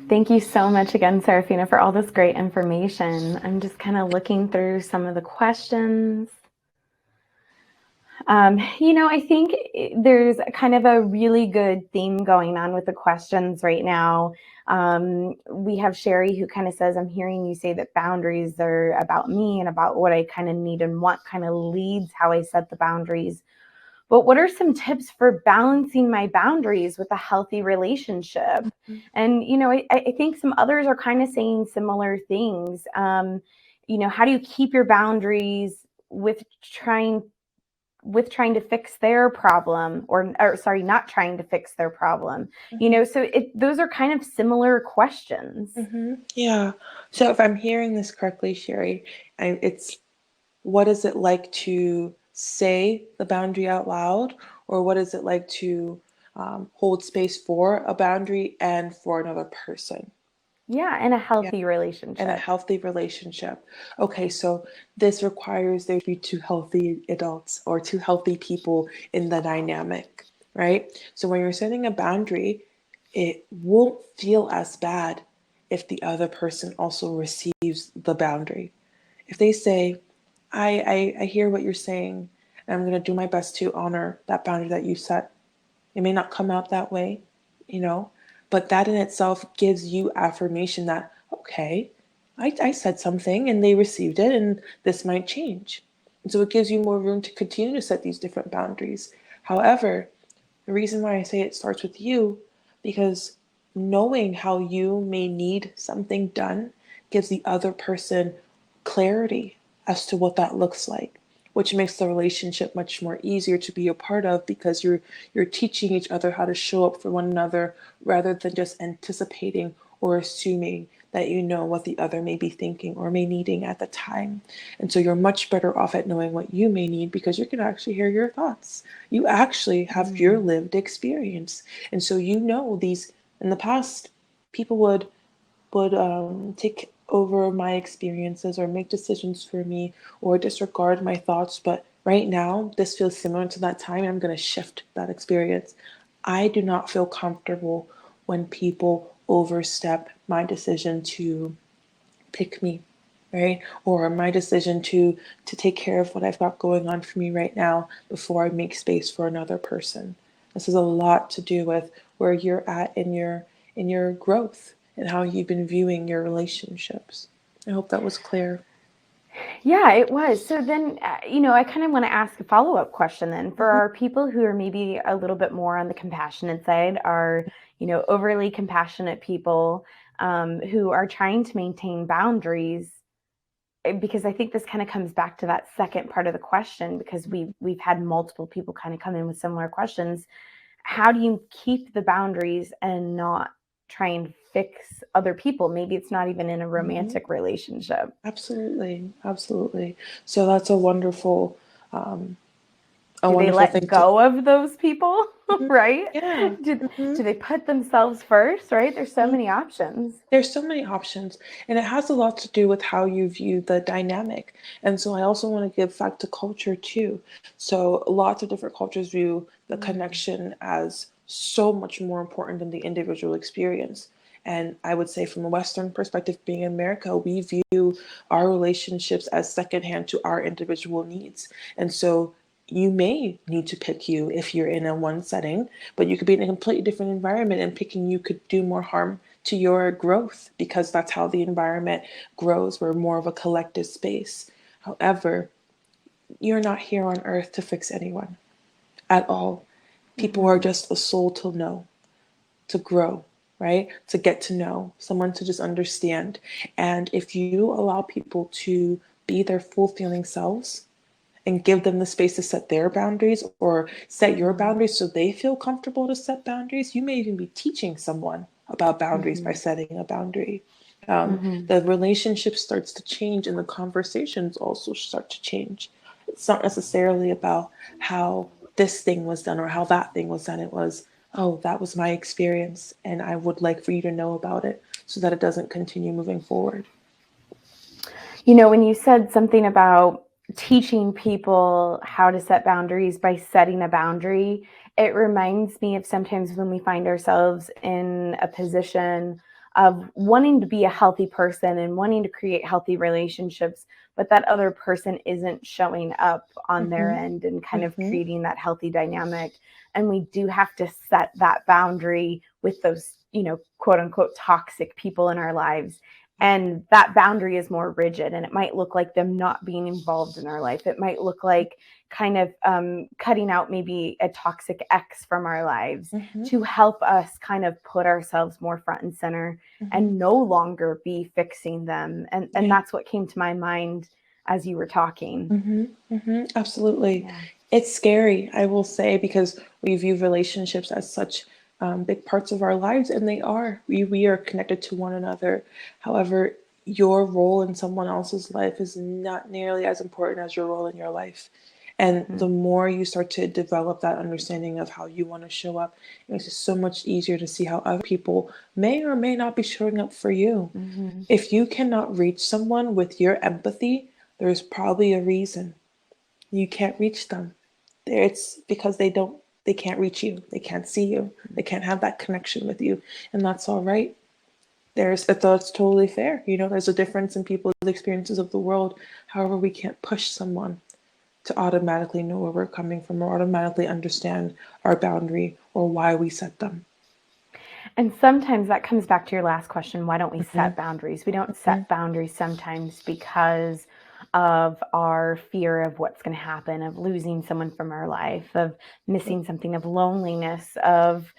Thank you so much again, Serafina, for all this great information. I'm just kind of looking through some of the questions. I think there's kind of a really good theme going on with the questions right now. We have Sherry who kind of says, I'm hearing you say that boundaries are about me and about what I kind of need and want kind of leads how I set the boundaries. But what are some tips for balancing my boundaries with a healthy relationship? And, I think some others are kind of saying similar things. How do you keep your boundaries with trying to fix their problem or sorry, not trying to fix their problem, so those are kind of similar questions. Yeah. So if I'm hearing this correctly, Sherry, it's what is it like to say the boundary out loud, or what is it like to hold space for a boundary and for another person? Yeah, in a Yeah. healthy And a relationship. healthy relationship. Okay, so this requires there to be two healthy adults or two healthy people in the dynamic, right? So when you're setting a boundary, it won't feel as bad if the other person also receives the boundary. If they say, I hear what you're saying, and I'm going to do my best to honor that boundary that you set. It may not come out that way, you know, but that in itself gives you affirmation that, okay, I said something and they received it, and this might change. And so it gives you more room to continue to set these different boundaries. However, the reason why I say it starts with you, because knowing how you may need something done gives the other person clarity as to what that looks like, which makes the relationship much more easier to be a part of because you're teaching each other how to show up for one another rather than just anticipating or assuming that you know what the other may be thinking or may needing at the time. And so you're much better off at knowing what you may need because you can actually hear your thoughts. You actually have your lived experience. And so you know these in the past people would take over my experiences or make decisions for me or disregard my thoughts. But right now, this feels similar to that time, and I'm going to shift that experience. I do not feel comfortable when people overstep my decision to pick me, right? Or my decision to take care of what I've got going on for me right now before I make space for another person. This has a lot to do with where you're at in your growth and how you've been viewing your relationships. I hope that was clear. Yeah, it was. So then, I kind of want to ask a follow-up question then for Mhm. our people who are maybe a little bit more on the compassionate side, are, overly compassionate people who are trying to maintain boundaries. Because I think this kind of comes back to that second part of the question, because we've had multiple people kind of come in with similar questions. How do you keep the boundaries and not try and fix other people? Maybe it's not even in a Mhm. romantic relationship. Absolutely, absolutely. So that's um, a Do they wonderful let thing to. go of those people? Mhm. Right? Yeah. Do they put themselves first? Right? There's so Mhm. many options. There's so many options, and it has a lot to do with how you view the dynamic. And so I also want to give back to culture too. So lots of different cultures view the Mm. connection as so much more important than the individual experience. And I would say, from a Western perspective, being in America, we view our relationships as secondhand to our individual needs. And so you may need to pick you if you're in a one setting, but you could be in a completely different environment, and picking you could do more harm to your growth, because that's how the environment grows. We're more of a collective space. However, you're not here on earth to fix anyone at all. People are Mm-hmm. just a soul to know, to grow, right? To get to know, someone to just understand. And if you allow people to be their full feeling selves and give them the space to set their boundaries, or set your Mm-hmm. boundaries so they feel comfortable to set boundaries, you may even be teaching someone about boundaries by Mm-hmm. setting a boundary. Mm-hmm. The relationship starts to change, and the conversations also start to change. It's not necessarily about how this thing was done or how that thing was done. It was, oh, that was my experience, and I would like for you to know about it so that it doesn't continue moving forward. When you said something about teaching people how to set boundaries by setting a boundary, it reminds me of sometimes when we find ourselves in a position of wanting to be a healthy person and wanting to create healthy relationships, but that other person isn't showing up on their Mm-hmm. end and kind of Mm-hmm. creating that healthy dynamic. And we do have to set that boundary with those, quote unquote, toxic people in our lives, and that boundary is more rigid, and it might look like them not being involved in our life. It might look like kind of cutting out maybe a toxic ex from our lives Mm-hmm. to help us kind of put ourselves more front and center Mm-hmm. and no longer be fixing them. And Yeah. that's what came to my mind as you were talking. Absolutely. Yeah. It's scary, I will say, because we view relationships as such big parts of our lives, and they are. We are connected to one another. However, your role in someone else's life is not nearly as important as your role in your life. And Mm-hmm. the more you start to develop that understanding of how you want to show up, it makes it so much easier to see how other people may or may not be showing up for you. Mm-hmm. If you cannot reach someone with your empathy, there's probably a reason you can't reach them. It's because they can't reach you. They can't see you. They can't have that connection with you. And that's all right. That's totally fair. There's a difference in people's experiences of the world. However, we can't push someone to automatically know where we're coming from, or automatically understand our boundary or why we set them. And sometimes that comes back to your last question. Why don't we Mm-hmm. set boundaries? We don't Mm-hmm. set boundaries sometimes because of our fear of what's going to happen, of losing someone from our life, of missing something, of loneliness, of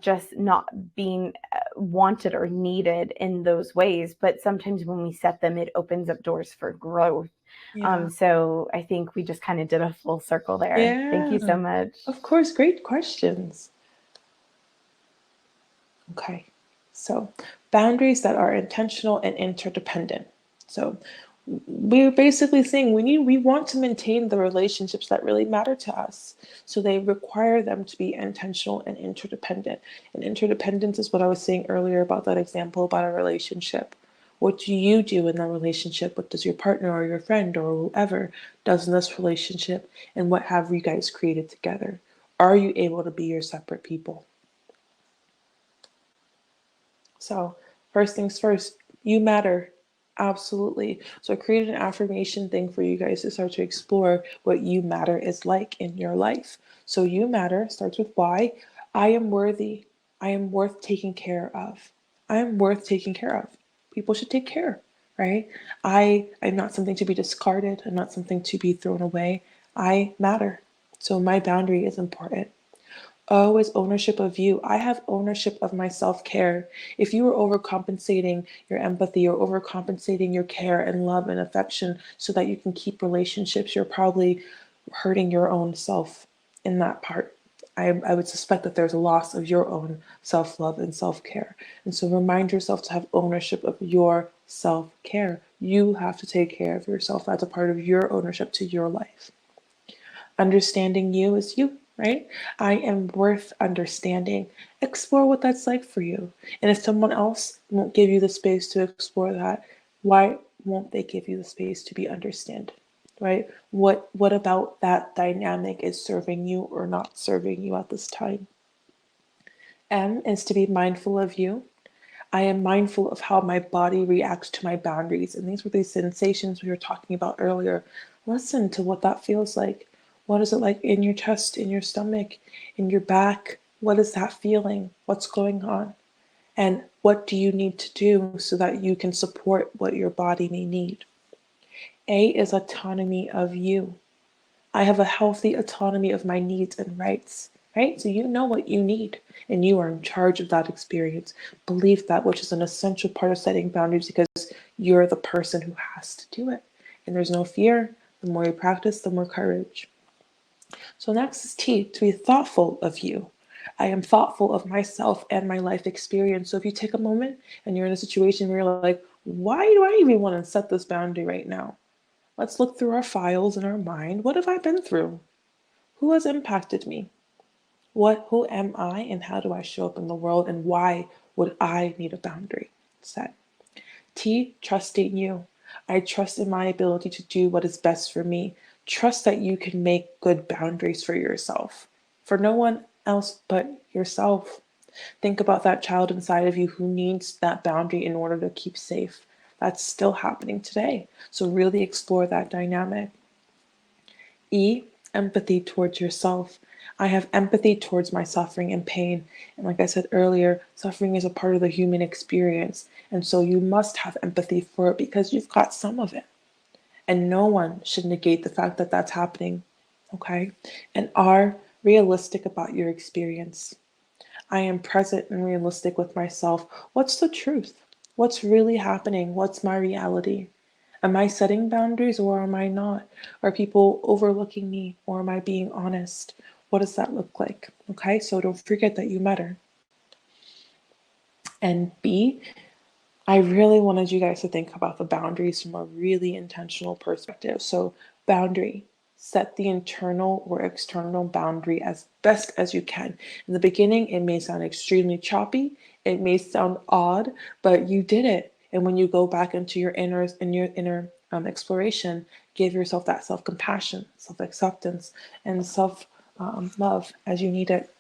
just not being wanted or needed in those ways. But sometimes when we set them, it opens up doors for growth. Yeah. So I think we just kind of did a full circle there. Thank Yeah. you so much. Of course. Great questions. Okay, so boundaries that are intentional and interdependent. So we're basically saying we want to maintain the relationships that really matter to us. So they require them to be intentional and interdependent. And interdependence is what I was saying earlier about that example about a relationship. What do you do in that relationship? What does your partner or your friend or whoever does in this relationship? And what have you guys created together? Are you able to be your separate people? So, first things first, You matter. Absolutely. So I created an affirmation thing for you guys to start to explore what you matter is like in your life. So you matter starts with why. I am worthy. I am worth taking care of. I am worth taking care of. People should take care, right? I am not something to be discarded. I'm not something to be thrown away. I matter. So my boundary is important. O is ownership of you. I have ownership of my self care. If you are overcompensating your empathy or overcompensating your care and love and affection so that you can keep relationships, you're probably hurting your own self in that part. I would suspect that there's a loss of your own self love and self care. And so remind yourself to have ownership of your self care. You have to take care of yourself. That's a part of your ownership to your life. Understanding you is you, right? I am worth understanding. Explore what that's like for you. And if someone else won't give you the space to explore that, why won't they give you the space to be understood? Right? What about that dynamic is serving you or not serving you at this time? M is to be mindful of you. I am mindful of how my body reacts to my boundaries. And these were these sensations we were talking about earlier. Listen to what that feels like. What is it like in your chest, in your stomach, in your back? What is that feeling? What's going on? And what do you need to do so that you can support what your body may need? A is autonomy of you. I have a healthy autonomy of my needs and rights, right? So you know what you need and you are in charge of that experience. Believe that, which is an essential part of setting boundaries because you're the person who has to do it. And there's no fear. The more you practice, the more courage. So next is T, to be thoughtful of you. I am thoughtful of myself and my life experience. So if you take a moment and you're in a situation where you're like, why do I even want to set this boundary right now? Let's look through our files in our mind. What have I been through? Who has impacted me? Who am I and how do I show up in the world and why would I need a boundary set? T, trusting you. I trust in my ability to do what is best for me. Trust that you can make good boundaries for yourself, for no one else but yourself. Think about that child inside of you who needs that boundary in order to keep safe. That's still happening today. So really explore that dynamic. E, empathy towards yourself. I have empathy towards my suffering and pain. And like I said earlier, suffering is a part of the human experience. And so you must have empathy for it because you've got some of it. And no one should negate the fact that that's happening. Okay? And are realistic about your experience. I am present and realistic with myself. What's the truth? What's really happening? What's my reality? Am I setting boundaries or am I not? Are people overlooking me or am I being honest? What does that look like? Okay, so don't forget that you matter. And B, I really wanted you guys to think about the boundaries from a really intentional perspective. So, boundary, set the internal or external boundary as best as you can. In the beginning, it may sound extremely choppy, it may sound odd, but you did it. And when you go back into your inner exploration, give yourself that self compassion, self acceptance, and self love as you need it.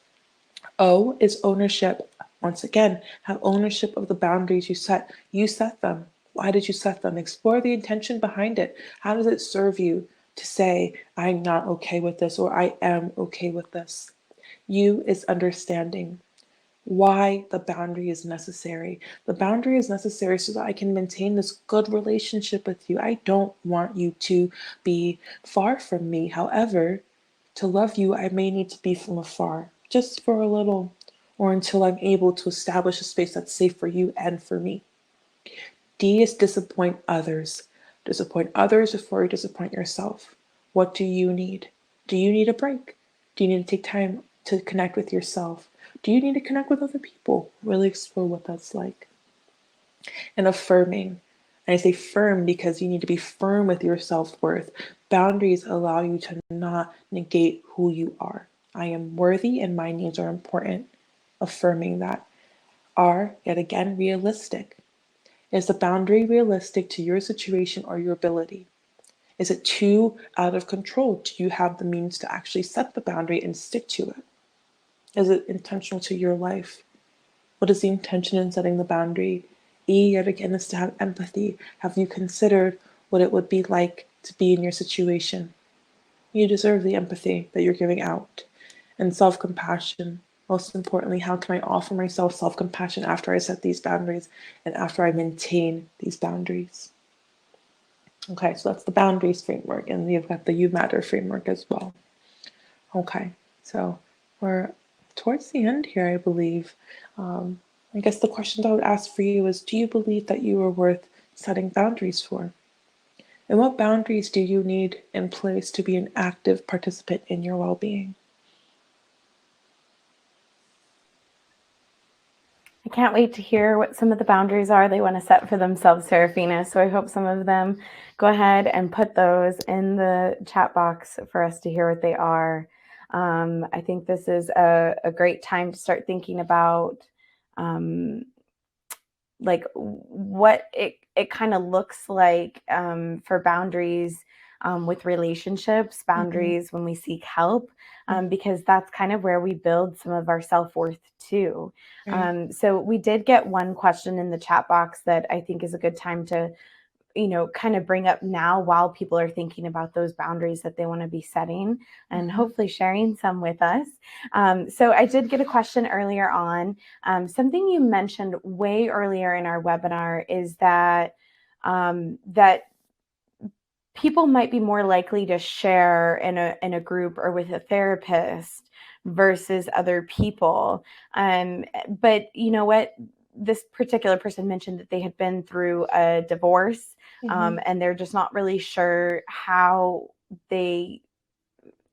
O is ownership. Once again, have ownership of the boundaries you set. You set them. Why did you set them? Explore the intention behind it. How does it serve you to say, I'm not okay with this or I am okay with this? U is understanding why the boundary is necessary. The boundary is necessary so that I can maintain this good relationship with you. I don't want you to be far from me. However, to love you, I may need to be from afar, just for a little, or until I'm able to establish a space that's safe for you and for me. D is disappoint others. Disappoint others before you disappoint yourself. What do you need? Do you need a break? Do you need to take time to connect with yourself? Do you need to connect with other people? Really explore what that's like. And affirming. And I say firm because you need to be firm with your self worth. Boundaries allow you to not negate who you are. I am worthy and my needs are important. Affirming that. R, yet again, realistic. Is the boundary realistic to your situation or your ability? Is it too out of control? Do you have the means to actually set the boundary and stick to it? Is it intentional to your life? What is the intention in setting the boundary? E, yet again, is to have empathy. Have you considered what it would be like to be in your situation? You deserve the empathy that you're giving out. And self compassion. Most importantly, how can I offer myself self compassion after I set these boundaries and after I maintain these boundaries? Okay, so that's the boundaries framework, and you've got the you matter framework as well. Okay, so we're towards the end here, I believe. I guess the question I would ask for you is, do you believe that you are worth setting boundaries for? And what boundaries do you need in place to be an active participant in your well being? I can't wait to hear what some of the boundaries are they want to set for themselves, Serafina. So I hope some of them go ahead and put those in the chat box for us to hear what they are. I think this is a great time to start thinking about like what it kind of looks like for boundaries with relationships, Mm-hmm. boundaries when we seek help, because that's kind of where we build some of our self-worth too. Right. So we did get one question in the chat box that I think is a good time to kind of bring up now while people are thinking about those boundaries that they want to be setting and Mm-hmm. hopefully sharing some with us. So I did get a question earlier on. Something you mentioned way earlier in our webinar is that that people might be more likely to share in a group or with a therapist versus other people. But you know what? This particular person mentioned that they had been through a divorce, Mm-hmm. and they're just not really sure how they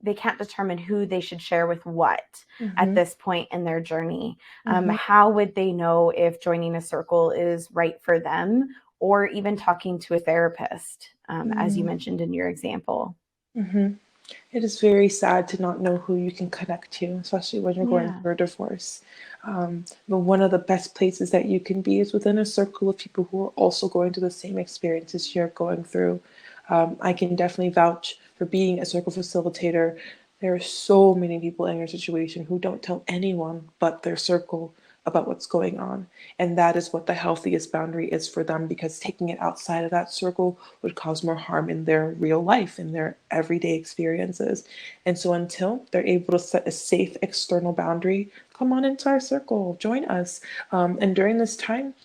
they can't determine who they should share with what at Mm-hmm. this point in their journey. Mm-hmm. How would they know if joining a circle is right for them, or even talking to a therapist, as you mentioned in your example? Mm-hmm. It is very sad to not know who you can connect to, especially when you're going Yeah. through a divorce. But one of the best places that you can be is within a circle of people who are also going through the same experiences you're going through. I can definitely vouch for being a circle facilitator. There are so many people in your situation who don't tell anyone but their circle about what's going on. And that is what the healthiest boundary is for them, because taking it outside of that circle would cause more harm in their real life, in their everyday experiences. And so until they're able to set a safe external boundary, come on into our circle, join us. And during this time,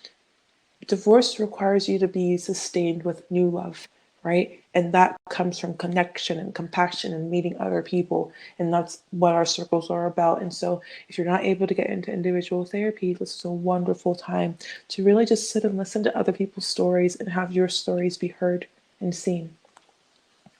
divorce requires you to be sustained with new love, right? And that comes from connection and compassion and meeting other people. And that's what our circles are about. And so if you're not able to get into individual therapy, this is a wonderful time to really just sit and listen to other people's stories and have your stories be heard and seen.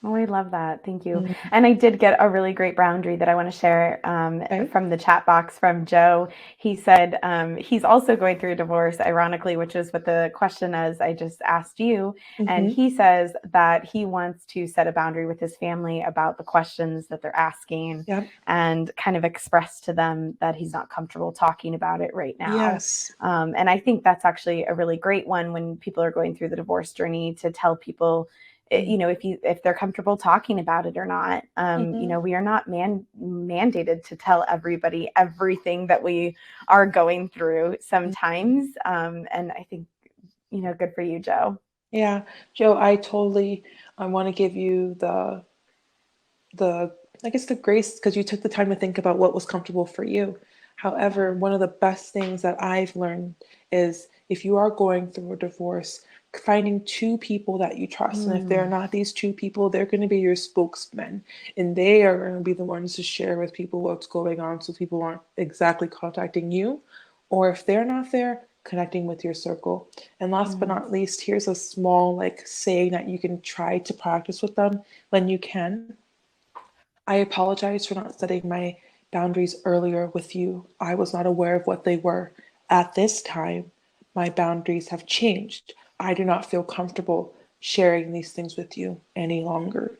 Oh, I love that. Thank you. Mm. And I did get a really great boundary that I want to share Okay. from the chat box from Joe. He said he's also going through a divorce, ironically, which is what the question is I just asked you. And Mm-hmm. he says that he wants to set a boundary with his family about the questions that they're asking Yep. and kind of express to them that he's not comfortable talking about it right now. Yes. And I think that's actually a really great one when people are going through the divorce journey, to tell people, if they're comfortable talking about it or not. Mm-hmm. We are not mandated to tell everybody everything that we are going through sometimes. And I think, good for you, Joe. Yeah, Joe, I want to give you the I guess the grace, because you took the time to think about what was comfortable for you. However, Yeah. one of the best things that I've learned is, if you are going through a divorce, finding two people that you trust. And if they're Mm, not these two people, they're going to be your spokesmen. And they are going to be the ones to share with people what's going on, so people aren't exactly contacting you. Or if they're not there, connecting with your circle. And last but mm, not least, here's a small saying that you can try to practice with them when you can. I apologize for not setting my boundaries earlier with you. I was not aware of what they were. At this time, my boundaries have changed. I do not feel comfortable sharing these things with you any longer.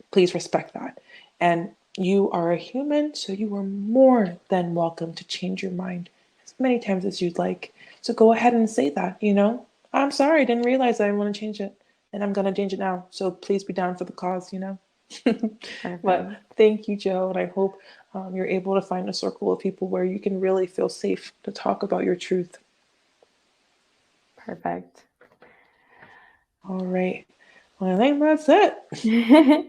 Please respect that. And you are a human, so you are more than welcome to change your mind as many times as you'd like. So go ahead and say that. I'm sorry, I didn't realize I want to change it. And I'm going to change it now. So please be down for the cause. But perfect. thank you, Joe. And I hope you're able to find a circle of people where you can really feel safe to talk about your truth. Perfect. All right. Well, I think that's it.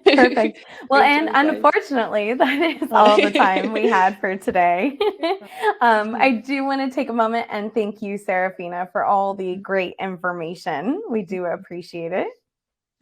Perfect. Well, Great and job, guys. unfortunately, that is all the time we had for today. I do want to take a moment and thank you, Serafina, for all the great information. We do appreciate it.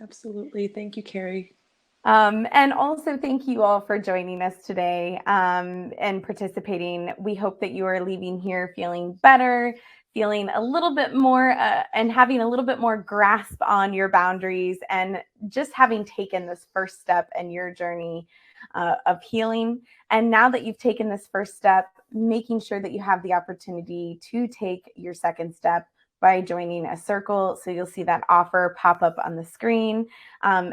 Absolutely. Thank you, Carrie. And also thank you all for joining us today and participating. We hope that you are leaving here feeling better, feeling a little bit more and having a little bit more grasp on your boundaries and just having taken this first step in your journey of healing. And now that you've taken this first step, making sure that you have the opportunity to take your second step by joining a circle. So you'll see that offer pop up on the screen.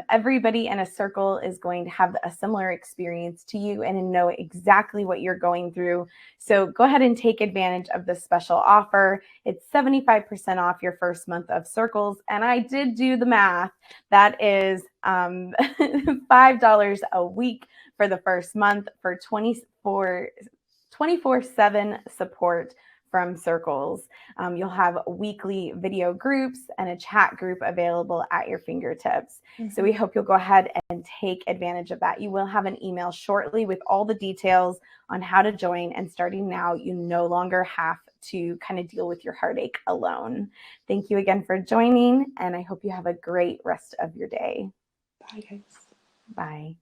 Everybody in a circle is going to have a similar experience to you and know exactly what you're going through. So go ahead and take advantage of this special offer. It's 75% off your first month of circles. And I did do the math. That is $5 a week for the first month for 24/7 support from circles. You'll have weekly video groups and a chat group available at your fingertips. So we hope you'll go ahead and take advantage of that. You will have an email shortly with all the details on how to join. And starting now, you no longer have to kind of deal with your heartache alone. Thank you again for joining, and I hope you have a great rest of your day. Bye, guys. Bye.